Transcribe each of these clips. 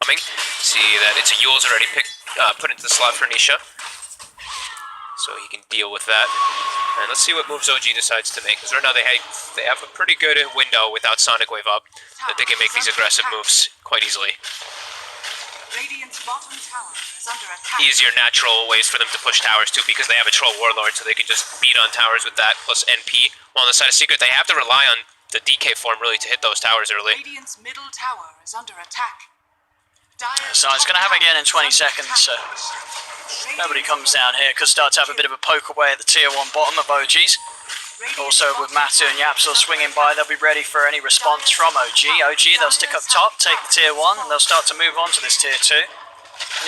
coming. See that it's a Yule's already put into the slot for Nisha. So he can deal with that. And let's see what moves OG decides to make. Because right now they have a pretty good window without Sonic Wave up that they can make these aggressive moves quite easily. Easier natural ways for them to push towers too, because they have a Troll Warlord, so they can just beat on towers with that plus NP. While on the side of Secret, they have to rely on the DK form really to hit those towers early. Radiant's middle tower is under attack. So it's going to happen again in 20 seconds, so nobody comes down here. Could start to have a bit of a poke away at the tier 1 bottom of OG's. Also with Matu and Yapsor swinging by, they'll be ready for any response from OG. They'll stick up top, take the tier 1, and they'll start to move on to this tier 2.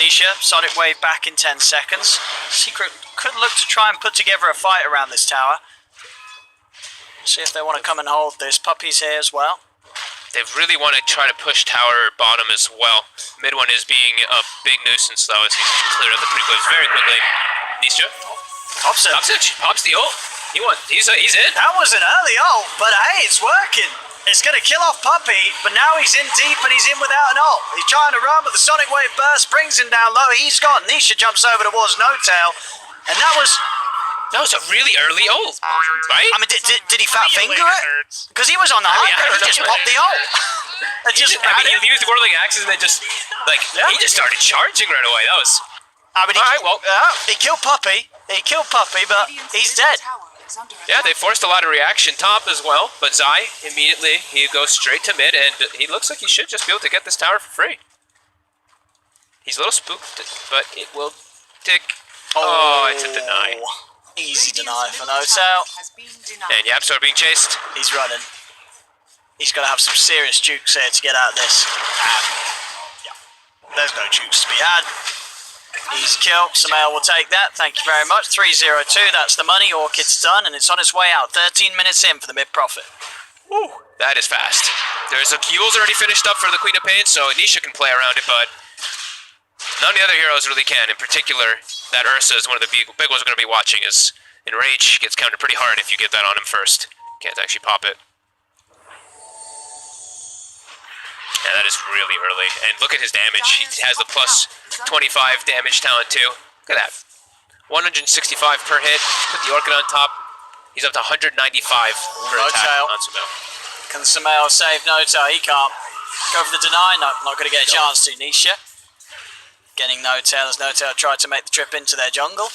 Nisha, Sonic Wave back in 10 seconds. Secret could look to try and put together a fight around this tower. See if they want to come and hold this. Puppy's here as well. They really want to try to push tower bottom as well. Mid one is being a big nuisance though, as he's cleared up the pre-clips very quickly. Nisha Pops it. Pops the ult. He's in. That was an early ult, but hey, it's working. It's going to kill off Puppy, but now he's in deep and he's in without an ult. He's trying to run, but the Sonic Wave burst brings him down low. He's gone. Nisha jumps over towards No-Tail, and that was a really early ult, right? I mean, did he fat finger it? Because he was on the high ground, he just popped the ult. He used the Whirling Axes and then just, he just started charging right away. That was... he killed Puppy. But he's dead. Yeah, they forced a lot of reaction top as well, but Zai, immediately, he goes straight to mid, and he looks like he should just be able to get this tower for free. He's a little spooked, but it will tick. Oh, it's a deny. Easy deny for No-Tail. And Yapsor being chased. He's running. He's got to have some serious jukes here to get out of this. There's no jukes to be had. He's killed. Samael will take that. Thank you very much. 3-0-2. That's the money. Orchid's done, and it's on its way out. 13 minutes in for the mid-profit. Woo, that is fast. There's a Yule's already finished up for the Queen of Pain, so Anisha can play around it, but none of the other heroes really can. In particular, that Ursa is one of the big ones we're going to be watching. Is Enrage gets countered pretty hard if you get that on him first. Can't actually pop it. Yeah, that is really early. And look at his damage. He has the plus 25 damage talent too. Look at that. 165 per hit. Put the Orchid on top. He's up to 195 per attack on Samael. Can Samael save No-Tail? He can't. Go for the deny. No, not going to get a chance to. Nisha getting No-Tail as No-Tail tried to make the trip into their jungle.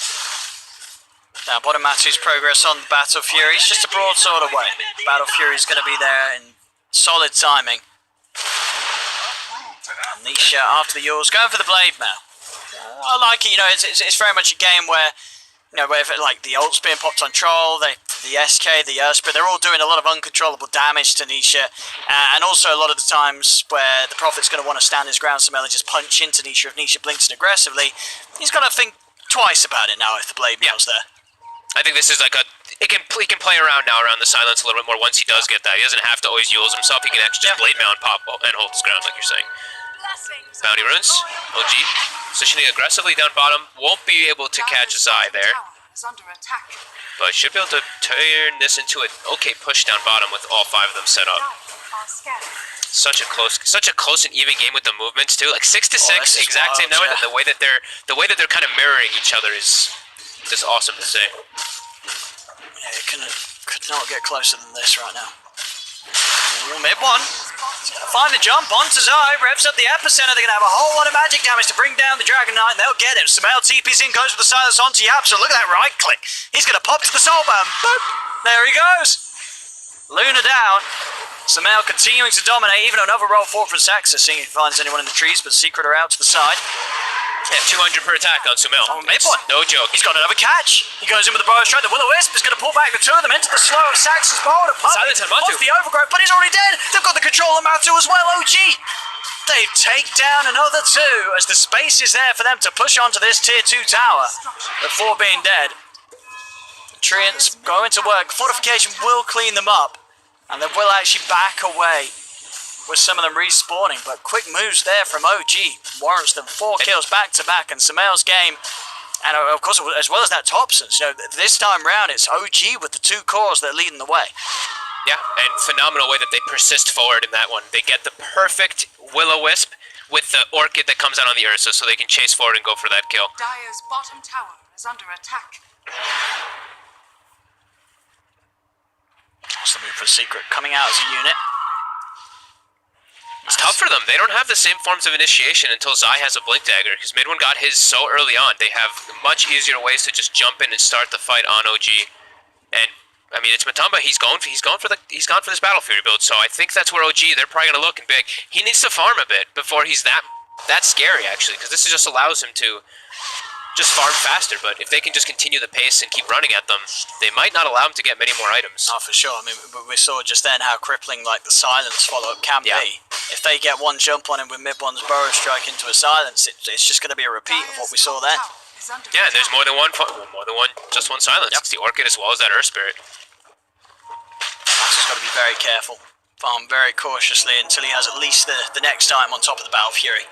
Now, bottom Matu's progress on the Battle Fury is just a broadsword away. Battle Fury is going to be there in solid timing. Nisha after the Yules, going for the Blade Mail. I like it, it's very much a game where, where like the ult's being popped on Troll, the SK, the Ursprit, they're all doing a lot of uncontrollable damage to Nisha, and also a lot of the times where the Prophet's going to want to stand his ground, Samael, and just punch into Nisha if Nisha blinks it aggressively. He's got to think twice about it now if the Blade Mail's there. I think this is like he can play around now around the silence a little bit more once he does get that. He doesn't have to always Yules himself, he can actually just Blade Mail and pop and hold his ground like you're saying. Bounty runes. OG positioning aggressively down bottom. Won't be able to catch Zai there, but should be able to turn this into an okay push down bottom with all 5 of them set up. Such a close and even game with the movements too. Like 6 to 6, exact same number. The way that they're kind of mirroring each other is just awesome to see. Yeah, it could not get closer than this right now. Mid one. Find the jump onto Zai, revs up the epicenter. They're going to have a whole lot of magic damage to bring down the Dragon Knight, and they'll get him. Samael TP's in, goes with the silence onto Yapsor. Look at that right click. He's going to pop to the Soulburn. Boop. There he goes. Luna down. Samael continuing to dominate, even another roll forward for Saxa, seeing if he finds anyone in the trees, but Secret are out to the side. Yeah, 200 per attack on Samael. Oh, mid-one. No joke. He's got another catch. He goes in with the Bow Strike. The Will-O-Wisp is going to pull back the 2 of them into the slow of Saxon's bowl. Silence on Matu. Wants the overgrowth, but he's already dead. They've got the control of Matu as well. OG. They take down another 2 as the space is there for them to push onto this tier 2 tower before being dead. Treants going to work. Fortification will clean them up, and they will actually back away with some of them respawning, but quick moves there from OG warrants them 4 kills back to back, and Samael's game, and of course as well as that Thompson's, this time round it's OG with the 2 cores that are leading the way. Yeah, and phenomenal way that they persist forward in that one. They get the perfect Will-O-Wisp with the Orchid that comes out on the Ursa, so they can chase forward and go for that kill. Dire's bottom tower is under attack. That's the move for Secret, coming out as a unit. It's tough for them. They don't have the same forms of initiation until Zai has a Blink Dagger, because Mid One got his so early on. They have much easier ways to just jump in and start the fight on OG. And I mean, it's Matamba. He's gone for this Battle Fury build. So I think that's where OG. They're probably gonna look and be like, he needs to farm a bit before he's that scary actually, because this just allows him to just farm faster. But if they can just continue the pace and keep running at them, they might not allow him to get many more items. Oh, for sure. I mean, we saw just then how crippling like the silence follow-up can be. If they get one jump on him with Mid One's Burrow Strike into a silence, it's just going to be a repeat of what we saw then. Yeah, and there's just one silence. Yep. It's the Orchid as well as that Earth Spirit. Max has got to be very careful, farm very cautiously until he has at least the next item on top of the Battle Fury.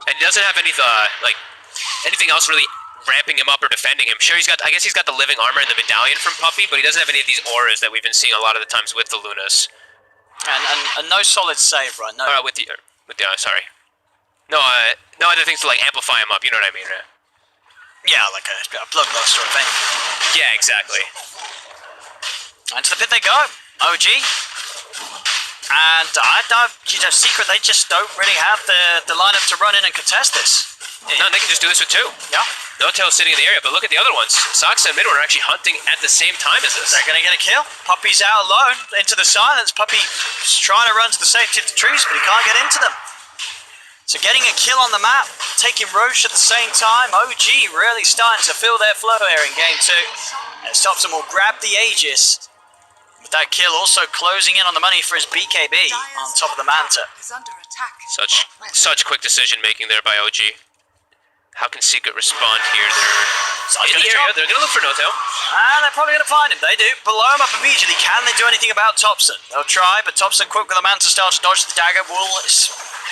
And he doesn't have anything else really ramping him up or defending him. Sure, I guess he's got the living armor and the medallion from Puppey, but he doesn't have any of these auras that we've been seeing a lot of the times with the Lunas. And no solid save, right? No. Sorry. No other things to like amplify him up. You know what I mean, right? Yeah, like a bloodlust or a vein. Yeah, exactly. And to the pit they go. OG. And Secret, they just don't really have the lineup to run in and contest this. No, they can just do this with two. Yeah. No tail sitting in the area, but look at the other ones. Soxa and Mid One are actually hunting at the same time as this. They're going to get a kill. Puppey's out alone into the silence. Puppey's trying to run to the safety of the trees, but he can't get into them. So getting a kill on the map, taking Roche at the same time. OG really starting to feel their flow here in game 2. And Thompson will grab the Aegis. With that kill also closing in on the money for his BKB on top of the Manta. Such quick decision making there by OG. How can Secret respond here? They're in the area. They're going to look for No-Tail. And they're probably going to find him. They do. Blow him up immediately. Can they do anything about Thompson? They'll try, but Thompson quick with the Manta start to dodge the dagger. Will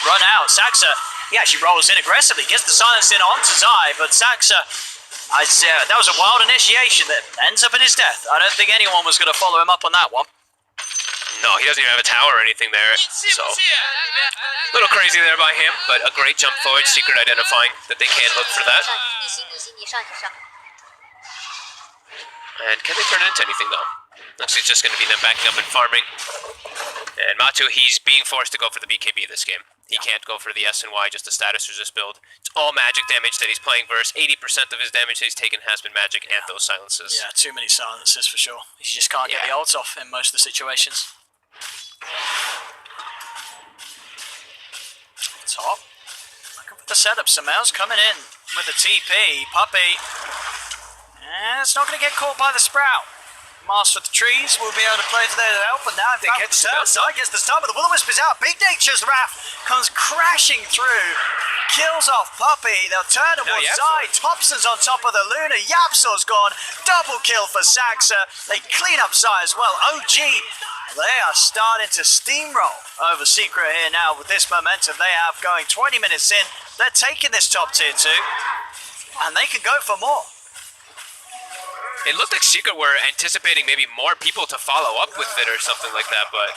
run out. Saxa, he actually rolls in aggressively. Gets the silence in onto Zai, but Saxa, that was a wild initiation that ends up in his death. I don't think anyone was going to follow him up on that one. No, he doesn't even have a tower or anything there, so a little crazy there by him, but a great jump forward, Secret identifying that they can look for that. And can they turn it into anything though? Looks like it's just going to be them backing up and farming. And Matu, he's being forced to go for the BKB this game. He can't go for the S and Y, just a status resist build. It's all magic damage that he's playing versus. 80% of his damage that he's taken has been magic and those silences. Yeah, too many silences for sure. He just can't get the ults off in most of the situations. Top. Looking for the setup. Samel's coming in with a TP. Puppey. And it's not going to get caught by the Sprout. Master of the trees will be able to play to their help, and now in fact the Side gets the stun, but the Will-O-Wisp is out. Big Nature's Wrath comes crashing through, kills off Puppey. They'll turn towards Zai. Thompson's on top of the Luna. Yapsor's gone. Double kill for Saxa. They clean up Zai as well. OG, they are starting to steamroll over Secret here now with this momentum they have going. 20 minutes in, they're taking this top tier 2, and they can go for more. It looked like Secret were anticipating maybe more people to follow up with it or something like that, but...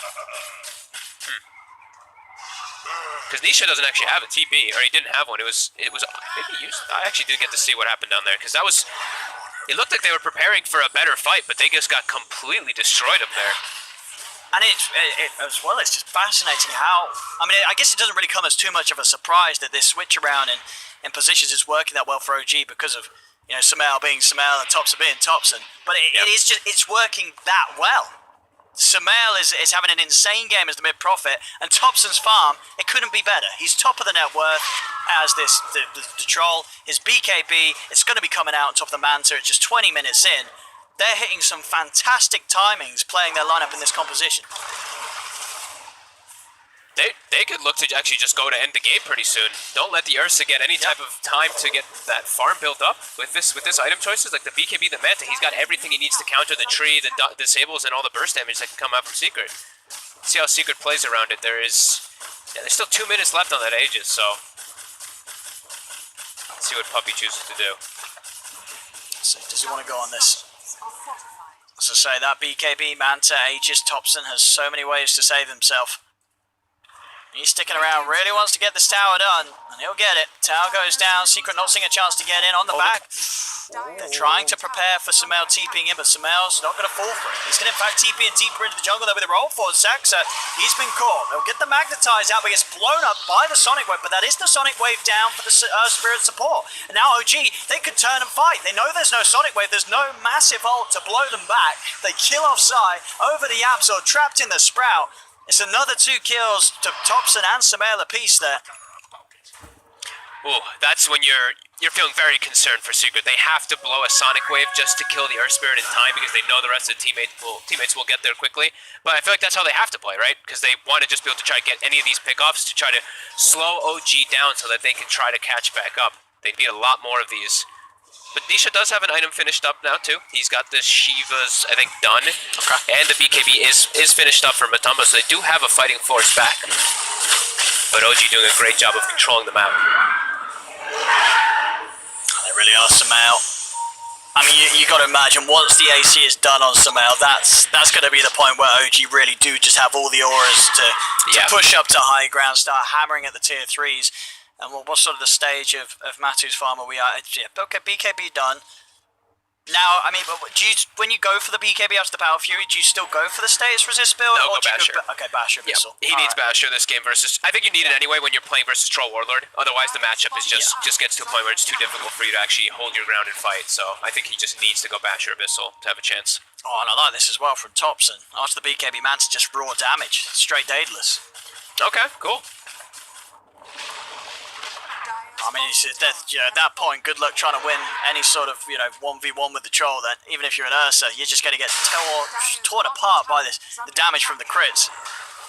Because Nisha doesn't actually have a TP, or he didn't have one. It was maybe used. I actually did get to see what happened down there, because that was... It looked like they were preparing for a better fight, but they just got completely destroyed up there. And it as well, it's just fascinating how... I mean, I guess it doesn't really come as too much of a surprise that this switch around in positions is working that well for OG because of... You know, Samel being Samel and Thompson being Thompson. But it's working that well. Samel is having an insane game as the mid-prophet, and Thompson's farm, it couldn't be better. He's top of the net worth as the troll. His BKB, it's going to be coming out on top of the Manta. It's just 20 minutes in. They're hitting some fantastic timings playing their lineup in this composition. They could look to actually just go to end the game pretty soon. Don't let the Ursa get any type of time to get that farm built up with this item choices. Like the BKB, the Manta, he's got everything he needs to counter the tree, the disables, and all the burst damage that can come out from Secret. See how Secret plays around it. There's still 2 minutes left on that Aegis, so let's see what Puppey chooses to do. So does he want to go on this? As I say, that BKB, Manta, Aegis, Thompson has so many ways to save himself. He's sticking around, really wants to get this tower done, and he'll get it. Tower goes down, Secret not seeing a chance to get in on the back. They're trying to prepare for Sumail TPing in, but Sumail's not going to fall for it. He's going to in fact TP in deeper into the jungle there with a roll forward. Saxa, he's been caught. They'll get the Magnetize out, but gets blown up by the Sonic Wave, but that is the Sonic Wave down for the Spirit support. And now OG, they could turn and fight. They know there's no Sonic Wave, there's no massive ult to blow them back. They kill off Sai over the Absol, trapped in the Sprout. It's another 2 kills to Thompson and Sumail apiece there. Ooh, that's when you're feeling very concerned for Secret. They have to blow a Sonic Wave just to kill the Earth Spirit in time because they know the rest of the teammates will get there quickly. But I feel like that's how they have to play, right? Because they want to just be able to try to get any of these pickoffs to try to slow OG down so that they can try to catch back up. They need a lot more of these. But Nisha does have an item finished up now too. He's got the Shiva's, I think, done. Okay. And the BKB is finished up for Matumba, so they do have a fighting force back. But OG doing a great job of controlling them out. They really are Sumail. I mean, you got to imagine once the AC is done on Sumail, that's going to be the point where OG really do just have all the auras to push up to high ground, start hammering at the tier 3s. And what's sort of the stage of Matu's farm where we are? Yeah, okay, BKB done. Now, I mean, when you go for the BKB after the Power Fury, do you still go for the status resist build? No, or go Basher. Okay, Basher Missile. He needs Basher this game versus... I think you need it anyway when you're playing versus Troll Warlord. Otherwise, the matchup is just gets to a point where it's too difficult for you to actually hold your ground and fight. So I think he just needs to go Basher Abyssal to have a chance. Oh, and I like this as well from Thompson. After the BKB Manta, just raw damage. Straight Daedalus. Okay, cool. I mean, at that point, good luck trying to win any sort of, 1v1 with the Troll. Then, even if you're an Ursa, you're just going to get torn apart by the damage from the crits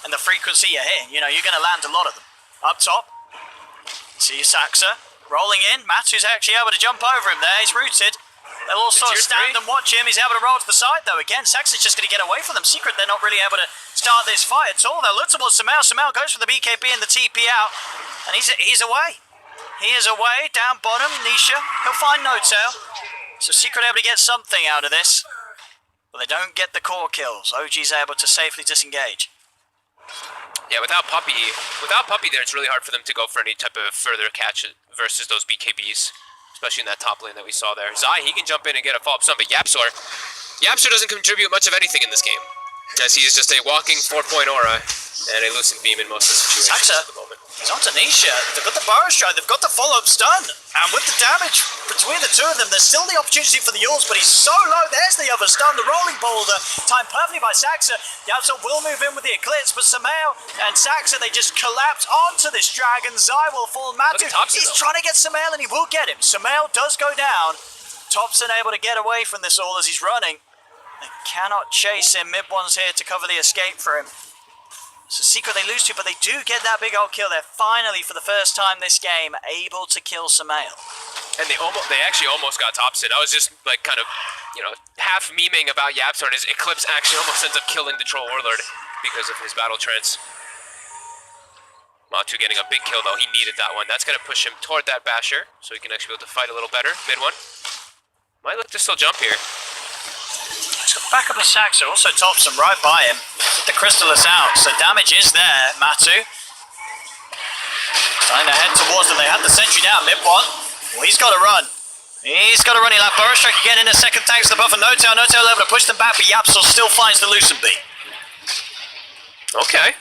and the frequency you're hitting. You're going to land a lot of them. Up top, see Saxa rolling in. Matu's actually able to jump over him there. He's rooted. They'll all sort of stand and watch him. He's able to roll to the side, though. Again, Saxa's just going to get away from them. Secret, they're not really able to start this fight at all. They'll look towards Sumail. Sumail goes for the BKB and the TP out, and he's away. He is away, down bottom, Nisha. He'll find No Tail. So Secret able to get something out of this. But they don't get the core kills. OG's able to safely disengage. Yeah, without Puppy there, it's really hard for them to go for any type of further catch versus those BKBs. Especially in that top lane that we saw there. Zai, he can jump in and get a follow-up stun, but Yapsor doesn't contribute much of anything in this game. As he is just a walking 4-point aura and a Lucent Beam in most of the situations at the moment. He's on to Nisha. They've got the Burrow Strike, they've got the follow-up stun. And with the damage between the two of them, there's still the opportunity for the Yules, but he's so low. There's the other stun, the rolling boulder, timed perfectly by Saxa. Yabso will move in with the Eclipse, but Sumail and Saxa, they just collapse onto this dragon. Zai will fall. Matu, he's trying to get Sumail, and he will get him. Sumail does go down. Thompson able to get away from this all as he's running. They cannot chase him. Mid-one's here to cover the escape for him. So Secret they lose to, but they do get that big old kill. They're finally, for the first time this game, able to kill Sumail. And they actually almost got Thompson. I was just like kind of, half memeing about Yapsor, and his Eclipse actually almost ends up killing the Troll Warlord because of his battle trance. Matu getting a big kill though. He needed that one. That's going to push him toward that Basher, so he can actually be able to fight a little better. Mid one. Might look to still jump here. Back up a Saxa, also Thompson right by him. Get the Crystallis out, so damage is there. Matu starting to head towards them. They had the sentry down, mid-one. Well, he's got to run. He's got to run. He'll have Burrow Strike again in a second. Thanks to the buffer. No Tail able to push them back, but Yapsor still finds the Lucent Beam. Okay.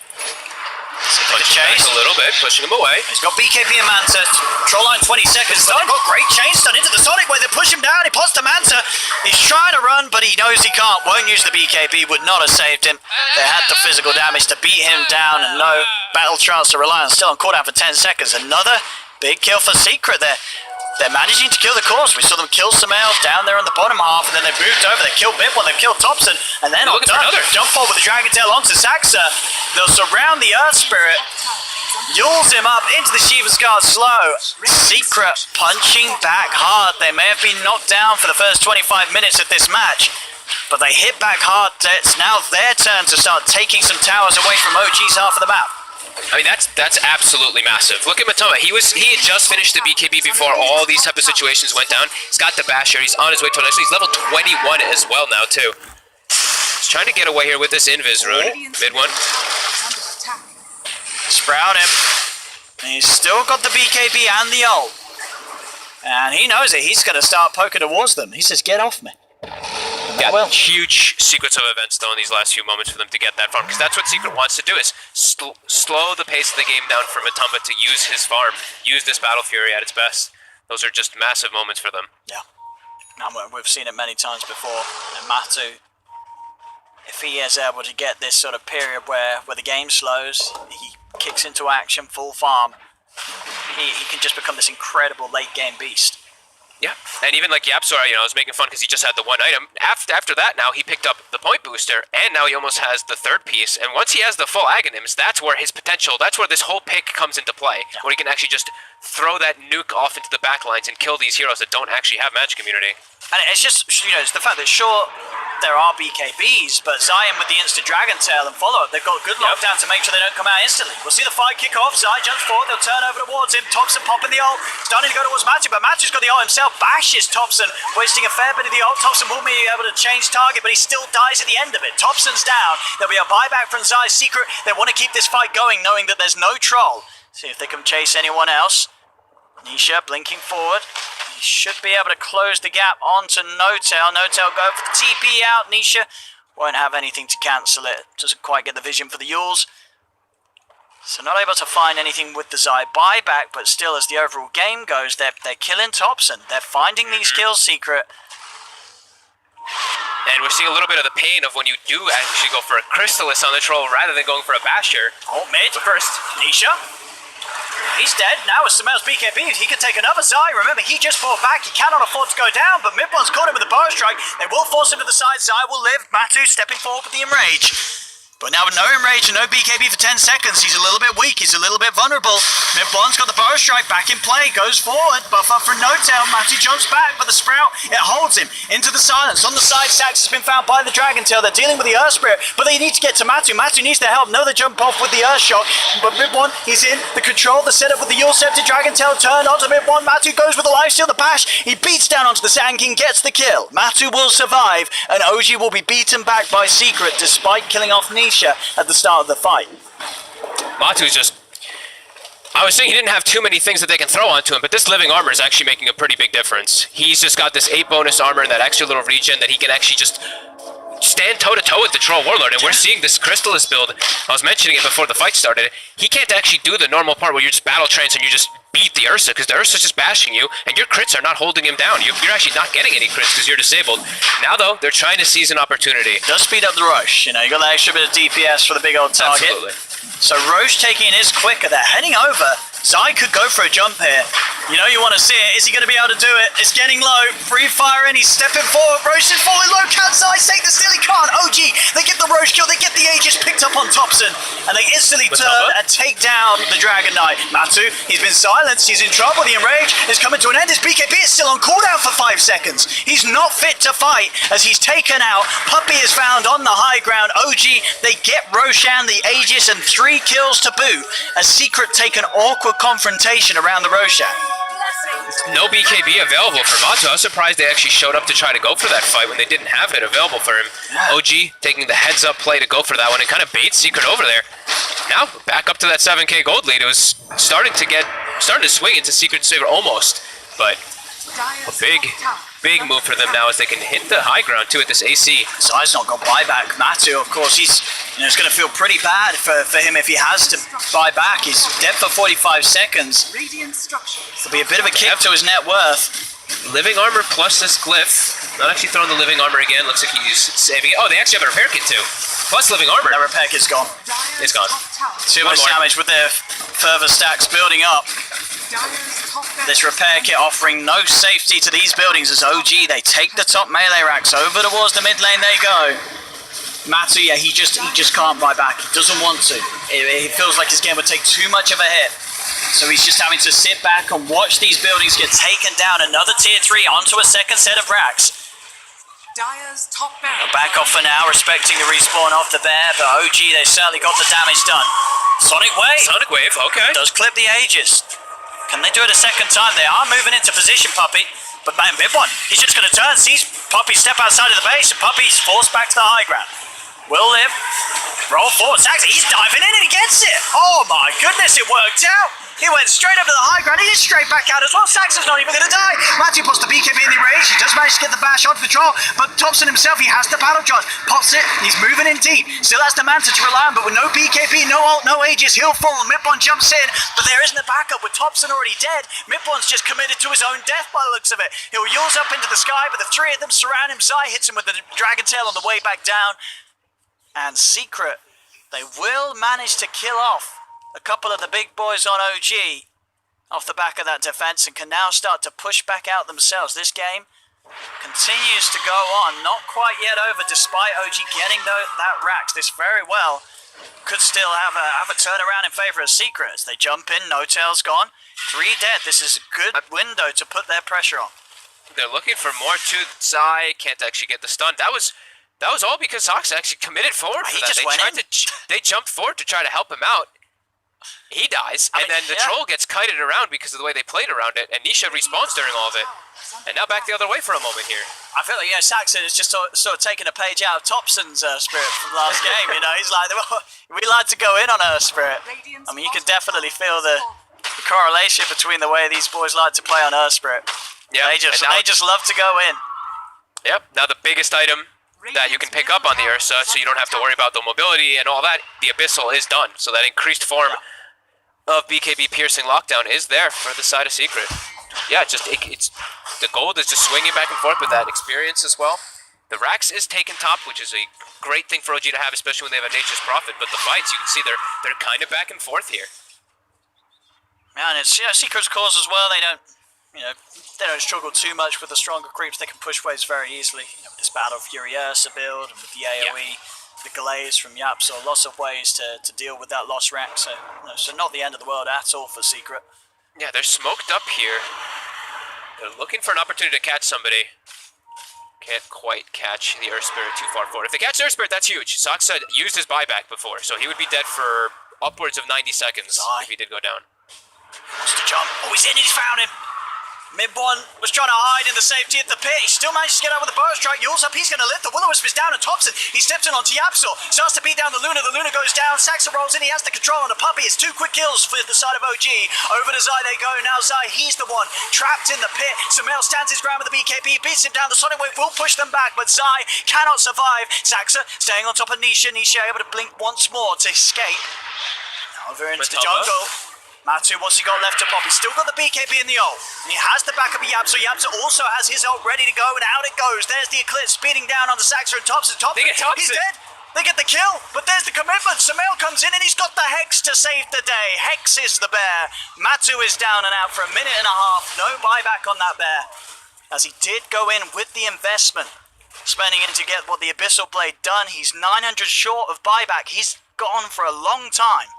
Pushing back a little bit, pushing him away. He's got BKB and Manta. Troll line 20 seconds. They've got great chain stun into the Sonic Wave. They push him down. He pops to Manta. He's trying to run, but he knows he can't. Won't use the BKB. Would not have saved him. They had the physical damage to beat him down, and no battle chance to rely on. Still on cooldown for 10 seconds. Another big kill for Secret there. They're managing to kill the course. We saw them kill Sumail down there on the bottom half, and then they moved over. They killed Mid-one, they killed Thompson, and then on another jump forward with the Dragon Tail onto Saxa. They'll surround the Earth Spirit, yules him up into the Shiva's Guard slow. Secret punching back hard. They may have been knocked down for the first 25 minutes of this match, but they hit back hard. It's now their turn to start taking some towers away from OG's half of the map. I mean, that's absolutely massive. Look at Matoma. He had just finished the BKB before all these type of situations went down. He's got the Basher. He's on his way to an. He's level 21 as well now too. He's trying to get away here with this Invis rune. Mid one. Sprout him. And he's still got the BKB and the ult. And he knows it. He's going to start poking towards them. He says, get off me. Yeah, huge sequence of events though in these last few moments for them to get that farm, because that's what Secret wants to do, is slow the pace of the game down for Matumba to use his farm, use this Battle Fury at its best. Those are just massive moments for them. Yeah, and we've seen it many times before. And Matu, if he is able to get this sort of period where the game slows, he kicks into action, full farm, he can just become this incredible late game beast. Yeah, and even like Yapsor, I was making fun because he just had the one item. After that, now he picked up the point booster, and now he almost has the third piece. And once he has the full Aghanims, that's where his potential, that's where this whole pick comes into play, where he can actually just throw that nuke off into the backlines and kill these heroes that don't actually have magic immunity. And it's just, it's the fact that sure, there are BKBs, but Zion with the instant Dragon Tail and follow-up, they've got good lockdown to make sure they don't come out instantly. We'll see the fight kick off, Zion jumps forward, they'll turn over towards him, Thompson popping the ult, starting to go towards Matu, but Matu's got the ult himself, bashes Thompson, wasting a fair bit of the ult. Thompson will be able to change target, but he still dies at the end of it. Thompson's down, there'll be a buyback from Zai's Secret, they want to keep this fight going, knowing that there's no troll. See if they can chase anyone else. Nisha blinking forward. He should be able to close the gap onto No-Tail. No-Tail go for the TP out. Nisha won't have anything to cancel it. Doesn't quite get the vision for the Yules. So not able to find anything with the Zai buyback, but still as the overall game goes, they're killing Thompson. They're finding these kills, Secret. And we're seeing a little bit of the pain of when you do actually go for a Crystallis on the troll rather than going for a Basher. Ult mid. But first, Nisha. He's dead. Now with Samel's BKB, he can take another Zai. Remember, he just fought back. He cannot afford to go down, but Midbond's caught him with a bow strike. They will force him to the side. Zai will live. Matu stepping forward with the Enrage. But now with no Enrage and no BKB for 10 seconds, he's a little bit weak. He's a little bit vulnerable. Midbond's got the bow strike back in play. Goes forward. Buff up for No-Tail. Matu jumps back, but the Sprout, it holds him into the silence. On the side, Sax has been found by the Dragon Tail. They're dealing with the Earth Spirit, but they need to get to Matu. Matu needs their help. No, they jump off with the Earth Shock, but Midbond, he's in the control. The setup with the Yule Scepter. Dragon Tail turned onto Midbond. Matu goes with the lifesteal, the bash. He beats down onto the Sand King, gets the kill. Matu will survive, and OG will be beaten back by Secret despite killing off Nisha at the start of the fight. Matu's just... I was saying he didn't have too many things that they can throw onto him, but this living armor is actually making a pretty big difference. He's just got this 8 bonus armor and that extra little regen that he can actually just stand toe-to-toe with the Troll Warlord, and we're seeing this Crystallis build. I was mentioning it before the fight started. He can't actually do the normal part where you're just battle trance and you just beat the Ursa, because the Ursa's just bashing you, and your crits are not holding him down. You're actually not getting any crits because you're disabled. Now, though, they're trying to seize an opportunity. Does speed up the Roche. You know, you got that extra bit of DPS for the big old target. Absolutely. So Roche taking it is quicker. They're heading over. Zai could go for a jump here. You know you want to see it. Is he going to be able to do it? It's getting low. Free fire in. He's stepping forward. Roche is falling low. Can Zai take the steal? He can't. OG. They get the Roche kill. They get the Aegis picked up on Thompson. And they instantly turn and take down the Dragon Knight. Matu, he's been silenced. He's in trouble. The Enrage is coming to an end. His BKB is still on cooldown for 5 seconds. He's not fit to fight as he's taken out. Puppey is found on the high ground. OG, they get Roshan, the Aegis, and 3 kills to boot. A Secret take an awkward confrontation around the Roshan. No BKB available for Matu. I was surprised they actually showed up to try to go for that fight when they didn't have it available for him. OG taking the heads-up play to go for that one and kind of bait Secret over there. Now, back up to that 7k gold lead. It was starting to swing into Secret's favor almost, but a big move for them now as they can hit the high ground too at this AC. Zai's not got buyback. Matu, of course, he's it's going to feel pretty bad for him if he has to buy back. He's dead for 45 seconds. It'll be a bit of a kick to his net worth. Living armor plus this glyph. Not actually throwing the living armor again. Looks like he's saving it. Oh, they actually have a repair kit too. Plus living armor. That repair kit's gone. It's gone. Too much damage with their further stacks building up. This repair kit offering no safety to these buildings as OG, they take the top melee racks over towards the mid lane they go. Matu, yeah, he just can't buy back. He doesn't want to. He feels like his game would take too much of a hit. So he's just having to sit back and watch these buildings get taken down. Another tier 3 onto a second set of racks. Back off for now, respecting the respawn of the bear, but OG, they certainly got the damage done. Sonic Wave. Sonic Wave, okay. Does clip the Aegis. Can they do it a second time? They are moving into position, Puppey. But man, Midbond, he's just going to turn, sees Puppey step outside of the base, and Puppey's forced back to the high ground. will live. Roll forward, Saxon, he's diving in and he gets it! Oh my goodness, it worked out! He went straight up to the high ground, he's straight back out as well. Saxon's not even going to die. Matthew puts the BKB in the rage, he does manage to get the bash onto the troll, but Thompson himself, he has the battle charge. Pops it, he's moving in deep. Still has the Manta to rely on, but with no BKB, no ult, no Aegis, he'll fall. Midbon jumps in, but there isn't a backup with Thompson already dead. Midbon's just committed to his own death by the looks of it. He'll yaws up into the sky, but the three of them surround him. Zai hits him with the Dragon Tail on the way back down. And Secret, they will manage to kill off a couple of the big boys on OG off the back of that defense and can now start to push back out themselves. This game continues to go on, not quite yet over despite OG getting that racked. This very well could still have a turnaround in favour of Secret as they jump in. No Tail's gone, 3 dead. This is a good window to put their pressure on. They're looking for more to Zai, can't actually get the stun. That was all because Zox actually committed forward for that. They jumped forward to try to help him out. He dies, and then the troll gets kited around because of the way they played around it, and Nisha respawns during all of it. And now back the other way for a moment here. I feel like, Saxon is just sort of taking a page out of Thompson's spirit from last game, He's like, we like to go in on her spirit. I mean, you can definitely feel the correlation between the way these boys like to play on her spirit. Yeah, they just love to go in. Yep, now the biggest item that you can pick up on the Ursa, so you don't have to worry about the mobility and all that, the Abyssal is done. So that increased form of BKB piercing lockdown is there for the side of Secret. Yeah, it's the gold is just swinging back and forth with that experience as well. The Rax is taken top, which is a great thing for OG to have, especially when they have a Nature's Prophet. But the fights, you can see they're kind of back and forth here. Yeah, and it's Secret's cause as well. They don't struggle too much with the stronger creeps. They can push waves very easily. With this Battle Furiosa build and with the AoE, the glaze from Yap, so lots of ways to deal with that lost rank. So, so not the end of the world at all for Secret. Yeah, they're smoked up here. They're looking for an opportunity to catch somebody. Can't quite catch the Earth Spirit too far forward. If they catch the Earth Spirit, that's huge. Soxa used his buyback before, so he would be dead for upwards of 90 seconds if he did go down. Wants to jump. Oh, he's in, he's found him. Midbon was trying to hide in the safety of the pit. He still managed to get out with a bow strike. Yules up, he's going to lift. The Will-O-Wisp is down, and Thompson, he steps in onto Yapsor. Starts to beat down the Luna. The Luna goes down. Saxa rolls in. He has the control on the puppy. It's 2 quick kills for the side of OG. Over to Zai they go. Now Zai, he's the one trapped in the pit. Samel stands his ground with the BKB. Beats him down. The Sonic Wave will push them back, but Zai cannot survive. Saxa staying on top of Nisha. Nisha able to blink once more to escape. Now over into the jungle. Matu, what's he got left to pop? He's still got the BKB in the ult. And he has the backup of Yapso. Yapso also has his ult ready to go, and out it goes. There's the Eclipse speeding down onto Saxa and Thompson. He's dead. They get the kill, but there's the commitment. Samel comes in, and he's got the Hex to save the day. Hex is the bear. Matu is down and out for a minute and a half. No buyback on that bear, as he did go in with the investment, spending in to get what the Abyssal Blade done. He's 900 short of buyback. He's gone for a long time.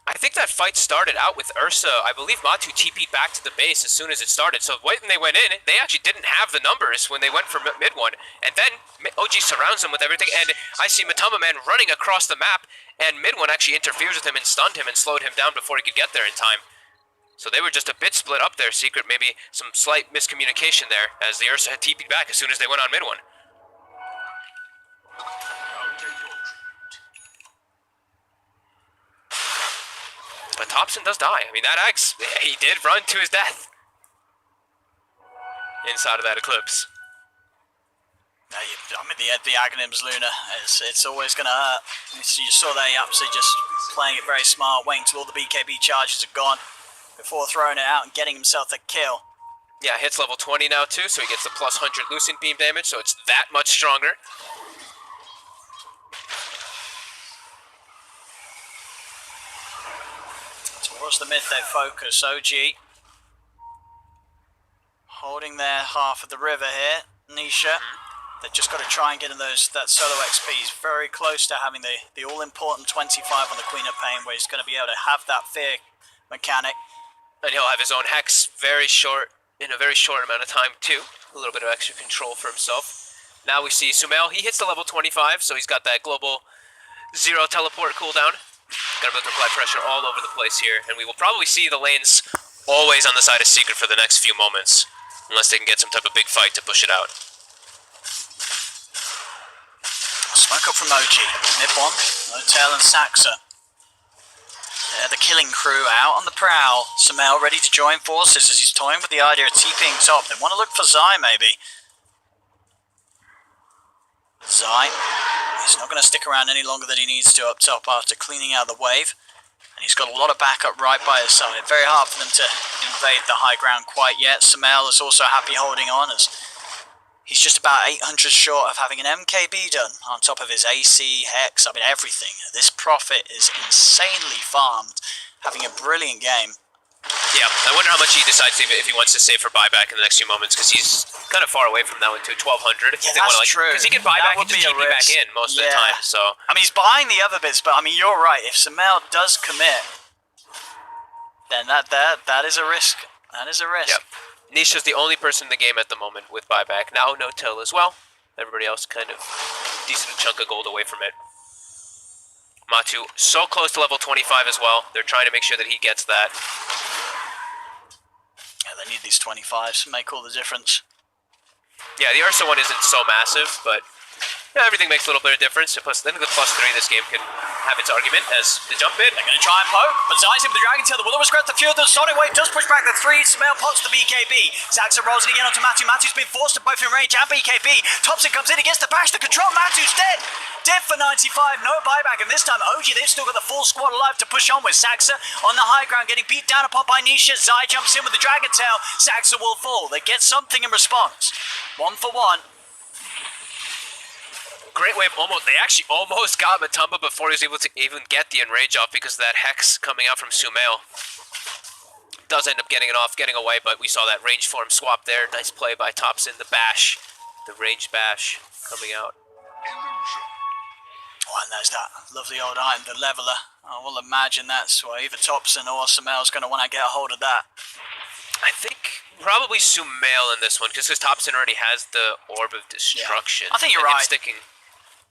I think that fight started out with Ursa. I believe Matu TP'd back to the base as soon as it started. So when they went in, they actually didn't have the numbers when they went for mid one. And then OG surrounds them with everything. And I see Matama Man running across the map. And mid one actually interferes with him and stunned him and slowed him down before he could get there in time. So they were just a bit split up there. Secret, maybe some slight miscommunication there, as the Ursa had TP'd back as soon as they went on mid one. But Thompson does die. I mean, that axe, he did run to his death inside of that Eclipse. I mean, the Aghanims Luna, it's always going to hurt. You saw that Yapsi just playing it very smart, waiting till all the BKB charges are gone before throwing it out and getting himself a kill. Yeah, hits level 20 now too, so he gets the plus 100 Lucent Beam damage, so it's that much stronger. Towards the mid they focus. OG holding their half of the river here. Nisha, they've just got to try and get in that solo XP. He's very close to having the all-important 25 on the Queen of Pain, where he's going to be able to have that fear mechanic. And he'll have his own Hex in a very short amount of time too. A little bit of extra control for himself. Now we see Sumail, he hits the level 25, so he's got that global 0 teleport cooldown. Got to be able to apply pressure all over the place here, and we will probably see the lanes always on the side of Secret for the next few moments, unless they can get some type of big fight to push it out. Work up from OG. Mid one, Hotel and Saxa. The killing crew out on the prowl. Sumail ready to join forces as he's toying with the idea of TPing top. They want to look for Zai maybe. Zai, he's not going to stick around any longer than he needs to up top after cleaning out the wave. And he's got a lot of backup right by his side. Very hard for them to invade the high ground quite yet. Sumail is also happy holding on as he's just about 800 short of having an MKB done on top of his AC, Hex, I mean everything. This Prophet is insanely farmed, having a brilliant game. Yeah, I wonder how much he decides to, if he wants to save for buyback in the next few moments, because he's kind of far away from that one too, 1200. Yeah, that's true. Because he can buy back and just TP back in most of the time, so... I mean, he's buying the other bits, but I mean, you're right. If Sumail does commit, then that is a risk. That is a risk. Yep. Nisha's the only person in the game at the moment with buyback. Now no till as well. Everybody else kind of decent chunk of gold away from it. Matu so close to level 25 as well. They're trying to make sure that he gets that. Yeah, they need these 25s to make all the difference. Yeah, the Ursa one isn't so massive, but yeah, everything makes a little bit of difference. Plus, I think the +3 this game can have its argument as the jump bit. They're going to try and poke, but Zai's in with the Dragon Tail. The Will-O-Wisp grabs the few of the Sonic Wave, does push back the 3. Sumail pops the BKB. Saxa rolls it again onto Matu. Matu's been forced to both in range and BKB. Thompson comes in, he gets the bash, the control. Matu's dead. Dead for 95, no buyback, and this time OG, they've still got the full squad alive to push on with Saxa on the high ground, getting beat down upon by Nisha. Zai jumps in with the Dragon Tail. Saxa will fall. They get something in response. 1 for 1. Great wave, they actually almost got Matumba before he was able to even get the enrage off because of that Hex coming out from Sumail. Does end up getting it off, getting away, but we saw that range form swap there. Nice play by Thompson, the bash, the ranged bash coming out. Oh, and there's that lovely old item, the leveler. I will imagine that's why either Thompson or Sumail's going to want to get a hold of that. I think probably Sumail in this one, just because Thompson already has the Orb of Destruction. Yeah. I think you're right.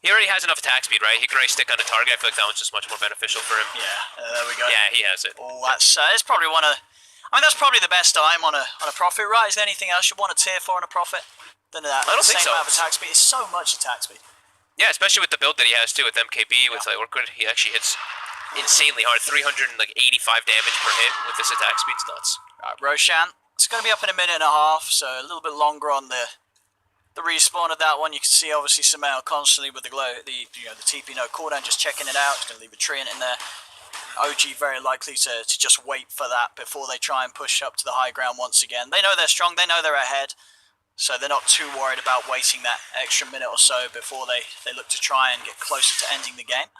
He already has enough attack speed, right? He can already stick on a target. I feel like that one's just much more beneficial for him. Yeah, there we go. Yeah, he has it. Oh, that's probably one of. I mean, that's probably the best item on a Prophet, right? Is there anything else you want a tier 4 on a Prophet than that? I don't think so. Same amount of attack speed. It's so much attack speed. Yeah, especially with the build that he has too, with MKB, with like Orchid, he actually hits insanely hard. 385 damage per hit with this attack speed. It's nuts. Right, Roshan. It's going to be up in a minute and a half, so a little bit longer on the respawn of that one. You can see obviously Sumail constantly with the TP no cooldown, just checking it out. It's going to leave a treant in there. OG very likely to just wait for that before they try and push up to the high ground once again. They know they're strong, they know they're ahead, so they're not too worried about waiting that extra minute or so before they look to try and get closer to ending the game.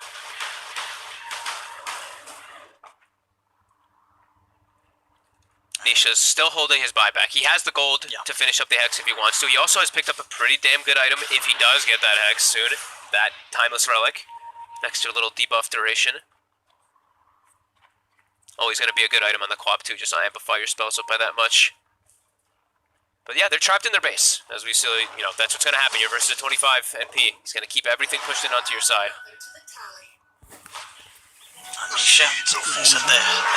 Nisha's still holding his buyback. He has the gold to finish up the Hex if he wants to. He also has picked up a pretty damn good item if he does get that Hex soon. That Timeless Relic. Next to a little debuff duration. Always going to be a good item on the Quap too, just to amplify your spells up by that much. But yeah, they're trapped in their base. As we see, that's what's going to happen. You're versus a 25 NP. He's going to keep everything pushed in onto your side. Nisha, is at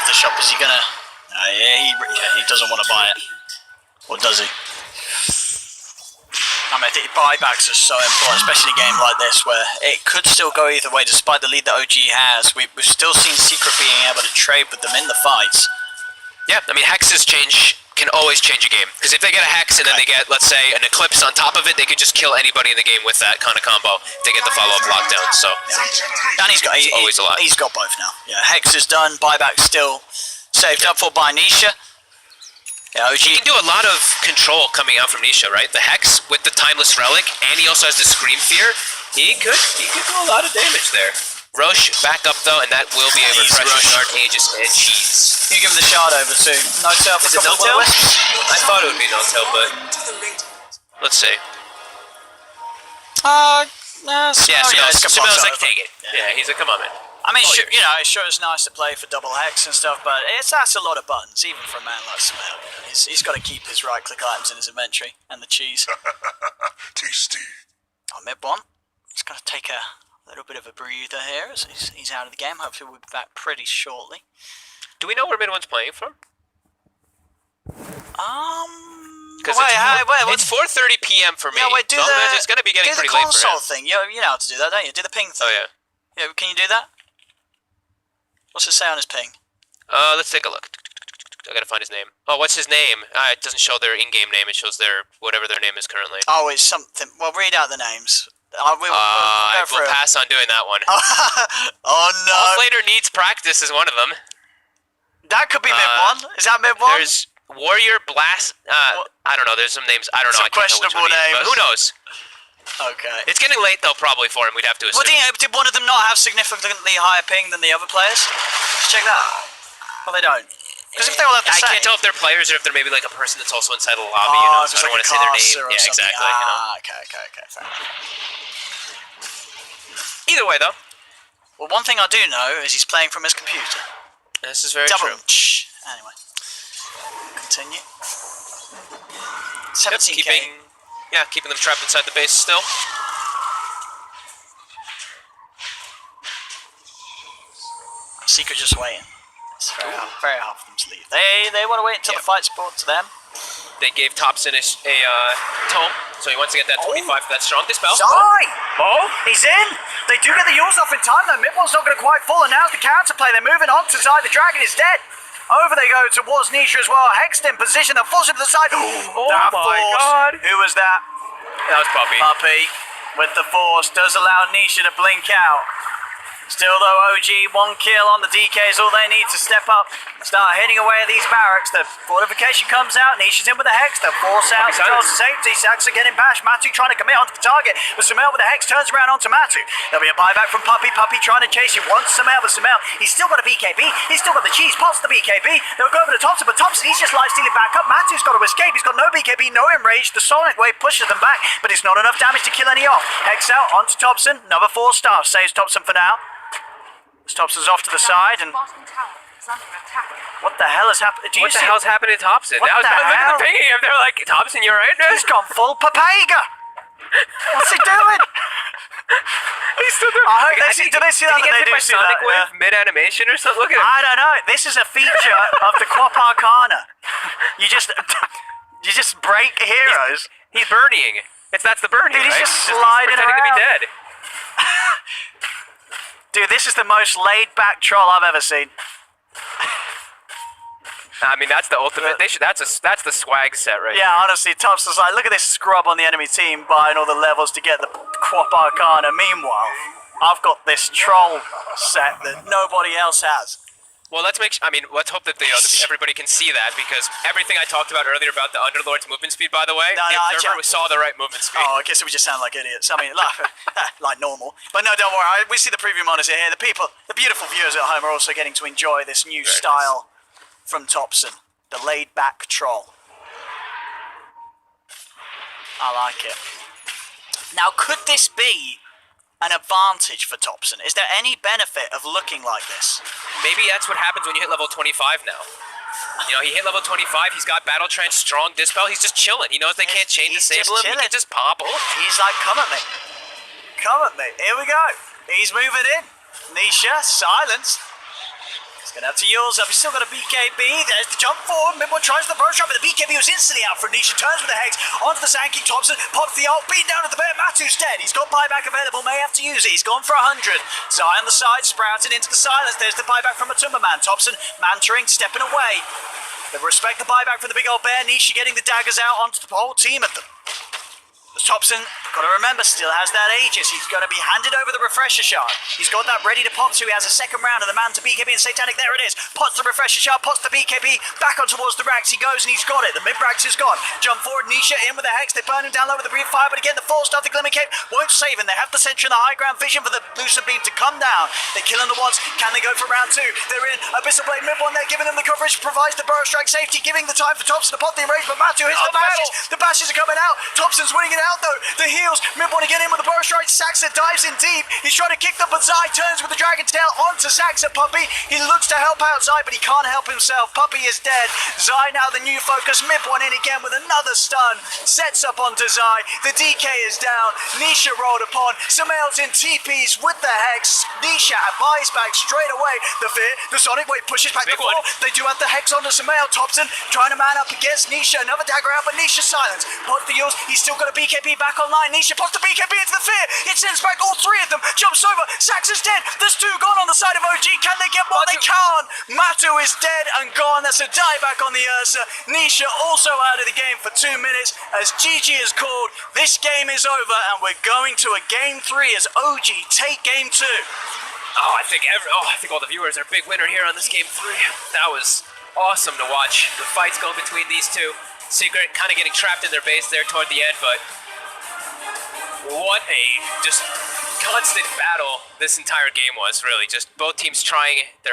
the shop. Is he going to... he doesn't want to buy it. Or does he? I mean, I think buybacks are so important, especially in a game like this where it could still go either way despite the lead that OG has. We've still seen Secret being able to trade with them in the fights. Yeah, I mean, hexes can always change a game. Because if they get a hex and then they get, let's say, an eclipse on top of it, they could just kill anybody in the game with that kind of combo. If they get the follow-up lockdown, so... And he's got, always a lot. He's got both now. Yeah, hex is done, buyback still saved up for by Nisha. Yeah, OG. He can do a lot of control coming out from Nisha, right? The Hex with the Timeless Relic, and he also has the Scream Fear. He could do a lot of damage there. Roche back up though, and that will be a refreshing shard, Aegis, and Cheese. You give him the shard over too. No tail for Is it no tail? I thought it would be no tail, but let's see. Sumail's like, take it. Yeah, he's like, come on, man. I mean, sure it's nice to play for double hex and stuff, but that's a lot of buttons, even for a man like Sumail. He's got to keep his right-click items in his inventory, and the cheese. Tasty. Oh, mid-one. He's going to take a little bit of a breather here as he's out of the game. Hopefully we'll be back pretty shortly. Do we know where mid-one's playing from? It's 4:30 p.m. PM for me. Yeah, wait, do so the it's gonna be getting do the pretty late for console him. thing. You know how to do that, don't you? Do the ping thing. Oh yeah. Yeah, can you do that? What's it say on his ping? Let's take a look. I gotta find his name. Oh, what's his name? It doesn't show their in-game name. It shows their whatever their name is currently. Oh, it's something. Well, read out the names. We'll go I through will 'em. pass on doing that one. Oh no! Later needs practice is one of them. That could be mid one. Is that mid one? There's Warrior Blast. I don't know. There's some names. I don't know. Some I can't tell which questionable one he is, but names. who knows? Okay. It's getting late though, probably for him. We'd have to assume. Well, did one of them not have significantly higher ping than the other players? Just check that. Well, they don't. Because if they all have the I same. can't tell if they're players or if they're maybe like a person that's also inside the lobby. You know, so I don't want to say their name. Yeah, exactly. You know. Okay. Fair enough. Either way, though, Well, one thing I do know is he's playing from his computer. this is very Double. true. Anyway, continue. Yep, 17k. keeping them trapped inside the base still. Secret just waiting. It's very hard for them to leave. They want to wait until the fight's brought to them. They gave Thompson a tome, so he wants to get that 25 for that strong dispel. Die! Oh, he's in! They do get the Yules off in time though. Mid-one's not going to quite fall, and now's the counterplay. They're moving on to the side. The dragon is dead. Over they go towards Nisha as well. Hexed in position. They'll force him to the side. Oh That my force. God. Who was that? That was Puppy. Puppy with the force does allow Nisha to blink out. Still though, OG, 1 kill on the DK is all they need to step up, start hitting away at these barracks. The fortification comes out, Nisha's in with the Hex, they'll force out towards safety. Sacks are getting bashed, Matu trying to commit onto the target, but Sumail with the Hex turns around onto Matu. There'll be a buyback from Puppy trying to chase him, wants Sumail, but Sumail, he's still got a BKB, he's still got the cheese, pots the BKB, they'll go over to Thompson, but Thompson, he's just life stealing back up. Matu's got to escape, he's got no BKB, no enrage, the Sonic Wave pushes them back, but it's not enough damage to kill any off. Hex out onto Thompson, another 4-star, saves Thompson for now. Thompson's off to the side, and Bottom tower is under attack. what the hell has happened? Do you What the see? hell's happening to Thompson? What Look the at hell? the pinging him. They're like, Thompson, you alright? He's gone full Papega. What's he doing? He's still doing. I heard do they see that? Did he They get hit do by see Sonic that. Wave mid-animation or something? Look at him. I don't know. This is a feature of the Quap Arcana. You just break heroes. He's Bernieing. That's the Bernie, Dude, he's right? just sliding pretending to be around. dead. Dude, this is the most laid-back troll I've ever seen. I mean, that's the ultimate. That's the swag set right Yeah, there. honestly, Thompson's like, look at this scrub on the enemy team buying all the levels to get the Quap Arcana. Meanwhile, I've got this troll set that nobody else has. Well, let's hope that everybody can see that, because everything I talked about earlier about the Underlord's movement speed, by the way, No, the no, observer saw the right movement speed. Oh, I guess we just sound like idiots. I mean, like normal. But no, don't worry. We see the preview monitor here. The beautiful viewers at home are also getting to enjoy this new style from Thompson. The laid-back troll. I like it. Now, could this be an advantage for Thompson? Is there any benefit of looking like this? Maybe that's what happens when you hit level 25 now. You know, he hit level 25, he's got Battle Trench, strong Dispel, he's just chilling. He knows they can't chain He's disable just him, he chilling. can just pop ult. He's like, come at me. Come at me. Here we go. He's moving in. Nisha, silence. He's going to have to Yules up. He's still got a BKB. There's the jump forward. Midwood tries the burst shot, but the BKB was instantly out for Nisha. Turns with the Hex onto the Sanking Thompson. Pops the ult. Beaten down at the bear. Matu's dead. He's got buyback available. May have to use it. He's gone for 100. Zai on the side. Sprouted into the silence. There's the buyback from Matumba Man. Thompson mantering, stepping away. They respect the buyback from the big old bear. Nisha getting the daggers out onto the whole team at them. Thompson, got to remember, still has that Aegis. He's going to be handed over the refresher shard. He's got that ready to pop, so he has a second round of the man to BKB and Satanic. There it is. Pots the refresher shard, pots the BKB. Back on towards the racks he goes, and he's got it. The mid-racks is gone. Jump forward, Nisha in with the Hex. They burn him down low with the brief fire, but again, the full stuff, the Glimmer Cape won't save him. They have the Sentry and the high ground vision for the Lucid Beam to come down. They're killing the ones. Can they go for round 2? They're in. Abyssal Blade mid one. They're giving them the coverage, provides the Burrow Strike safety, giving the time for Thompson to pop the enrage, but Matu hits the bashes. The bashes are coming out. Thompson's winning it out, though. The heal heals. Mid want to get in with the burst right. Saxa dives in deep. He's trying to kick them, but Zai turns with the Dragon Tail onto Saxa Puppy. He looks to help out Zai, but he can't help himself. Puppy is dead. Zai now the new focus. Mid one in again with another stun. Sets up onto Zai. The DK is down. Nisha rolled upon. Samael's in TPs with the Hex. Nisha buys back straight away. The Fear, the Sonic Wave pushes back Big the 4. one. They do have the Hex onto Samael. Thompson trying to man up against Nisha. Another dagger out, but Nisha silence. Pots the heals. He's still got a BKB back online. Nisha pots the BKB into the Fear. It sends back all 3 of them. Jumps over. Sax is dead. There's 2 gone on the side of OG. Can they get more? They can't. Matu is dead and gone. That's a dieback on the Ursa. Nisha also out of the game for 2 minutes as GG is called. This game is over and we're going to a game 3 as OG take game 2. I think all the viewers are a big winner here on this game 3. That was awesome to watch. The fights going between these two. Secret kind of getting trapped in their base there toward the end, but what a just constant battle this entire game was, really. Just both teams trying their